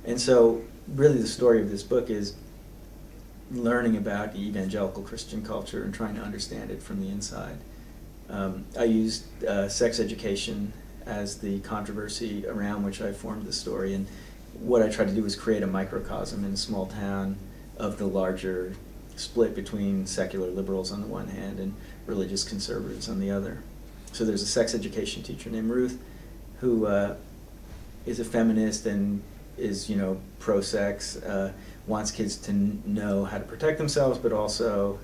And so really the story of this book is learning about evangelical Christian culture and trying to understand it from the inside. I used sex education as the controversy around which I formed the story, and what I tried to do was create a microcosm in a small town of the larger split between secular liberals on the one hand and religious conservatives on the other. So there's a sex education teacher named Ruth who is a feminist and is, pro-sex, wants kids to know how to protect themselves, but also,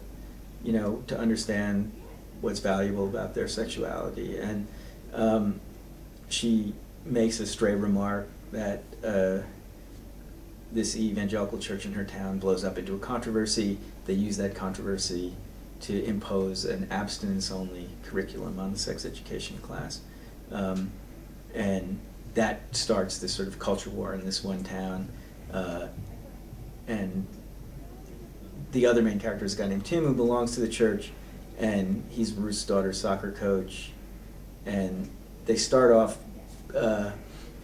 to understand what's valuable about their sexuality. And she makes a stray remark that this evangelical church in her town blows up into a controversy. They use that controversy to impose an abstinence-only curriculum on the sex education class. And that starts this sort of culture war in this one town. And the other main character is a guy named Tim who belongs to the church, and he's Ruth's daughter's soccer coach. And they start off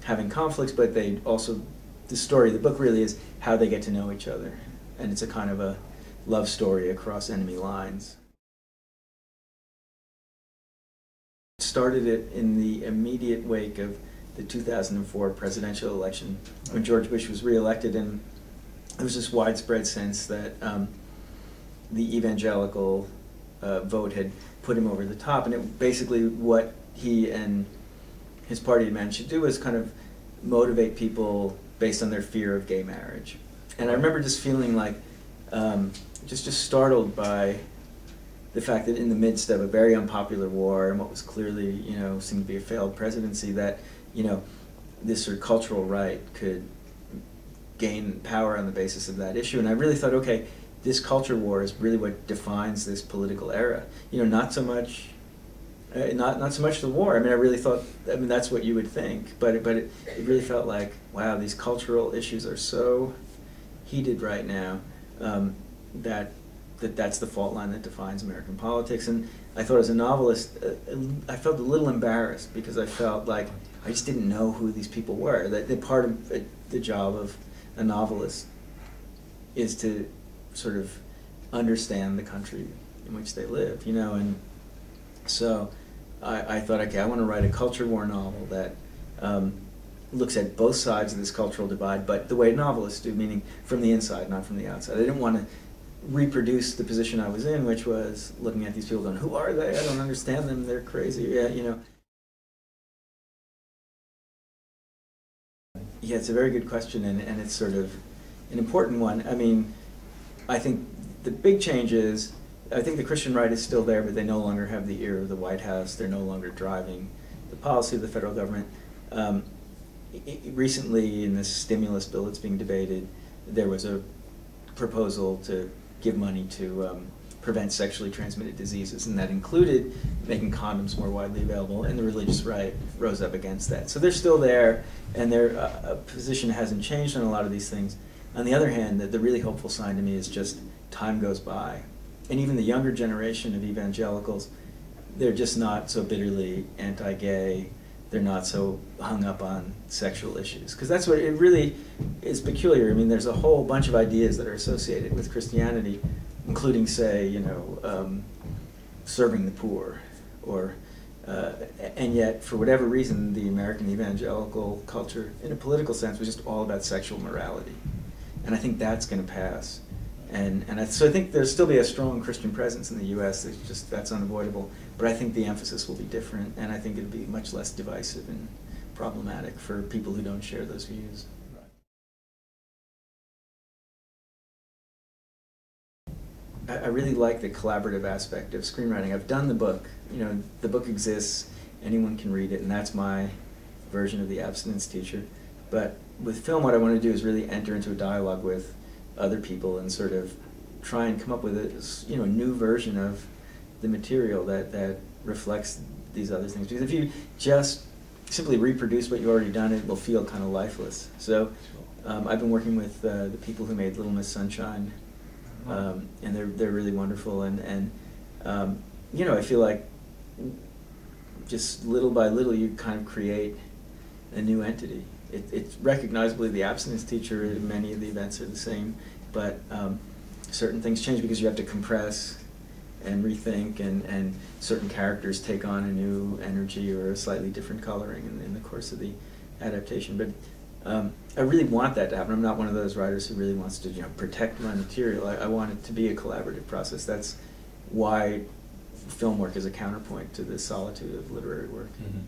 having conflicts, but they also, the story of the book really is how they get to know each other. And it's a kind of a love story across enemy lines. Started it in the immediate wake of the 2004 presidential election when George Bush was reelected, and there was this widespread sense that the evangelical vote had put him over the top, and it basically what he and his party had managed to do was kind of motivate people based on their fear of gay marriage. And I remember just feeling like just startled by the fact that in the midst of a very unpopular war and what was clearly, seemed to be a failed presidency, that, this sort of cultural right could gain power on the basis of that issue. And I really thought, okay, this culture war is really what defines this political era. Not so much, not so much the war. I mean, I really thought, that's what you would think, but it really felt like, wow, these cultural issues are so heated right now that's the fault line that defines American politics. And I thought as a novelist, I felt a little embarrassed because I felt like I just didn't know who these people were. That part of the job of a novelist is to sort of understand the country in which they live, and so I thought, okay, I want to write a culture war novel that looks at both sides of this cultural divide, but the way novelists do, meaning from the inside, not from the outside. I didn't want to reproduce the position I was in, which was looking at these people going, who are they? I don't understand them, they're crazy, Yeah, it's a very good question, and it's sort of an important one. I mean, I think the big change is, I think the Christian right is still there, but they no longer have the ear of the White House. They're no longer driving the policy of the federal government. Recently, in this stimulus bill that's being debated, there was a proposal to give money to prevent sexually transmitted diseases, and that included making condoms more widely available, and the religious right rose up against that. So they're still there, and their position hasn't changed on a lot of these things. On the other hand, the really hopeful sign to me is just time goes by, and even the younger generation of evangelicals, they're just not so bitterly anti-gay, they're not so hung up on sexual issues. Because that's what it really is peculiar. I mean, there's a whole bunch of ideas that are associated with Christianity, including, say, serving the poor, or, and yet, for whatever reason, the American evangelical culture, in a political sense, was just all about sexual morality. And I think that's going to pass. So I think there'll still be a strong Christian presence in the U.S. That's unavoidable. But I think the emphasis will be different, and I think it'll be much less divisive and problematic for people who don't share those views. I really like the collaborative aspect of screenwriting. I've done the book. The book exists. Anyone can read it, and that's my version of the Abstinence Teacher. But with film, what I want to do is really enter into a dialogue with other people and sort of try and come up with a new version of the material that reflects these other things. Because if you just simply reproduce what you've already done, it will feel kind of lifeless. So I've been working with the people who made Little Miss Sunshine, and they're really wonderful. And I feel like just little by little you kind of create a new entity. it's recognizably the Abstinence Teacher. Many of the events are the same, but certain things change because you have to compress and rethink, and certain characters take on a new energy or a slightly different coloring in the course of the adaptation. But I really want that to happen. I'm not one of those writers who really wants to, you know, protect my material. I want it to be a collaborative process. That's why film work is a counterpoint to the solitude of literary work. Mm-hmm.